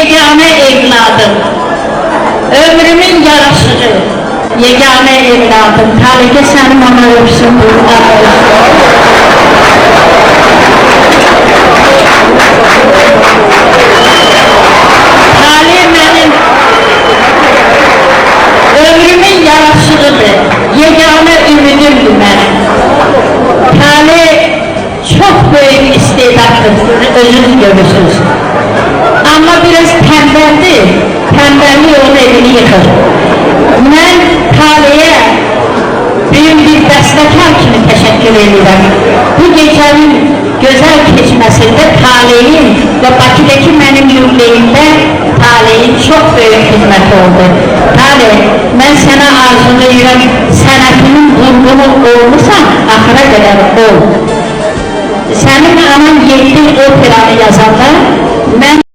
yeganə evladım, ömrümün yaraşığı, yeganə evladım, Talige sənin ona öpsün burada. Talige mənim ömrümün yaraşığıdır, yeganə ümidimdir mənim. Talige çok büyük istedadlıdır, özünüz görürsünüz. Ama biraz tembeldir, tembelliği onun evini yıkır. Ben Taliye'ye büyük bir bəstəkar kimi teşekkür ederim. Bu gecenin güzel geçmesinde Taliye'nin ve Bakı'daki benim yükleyimde Taliye'nin çok büyük hizmeti oldu. Taliye, ben sana arzulayıram, sənətinin vurgunu olmuşsan, ahıra kadar ol. Senin anan 7 operanı yazanda, ben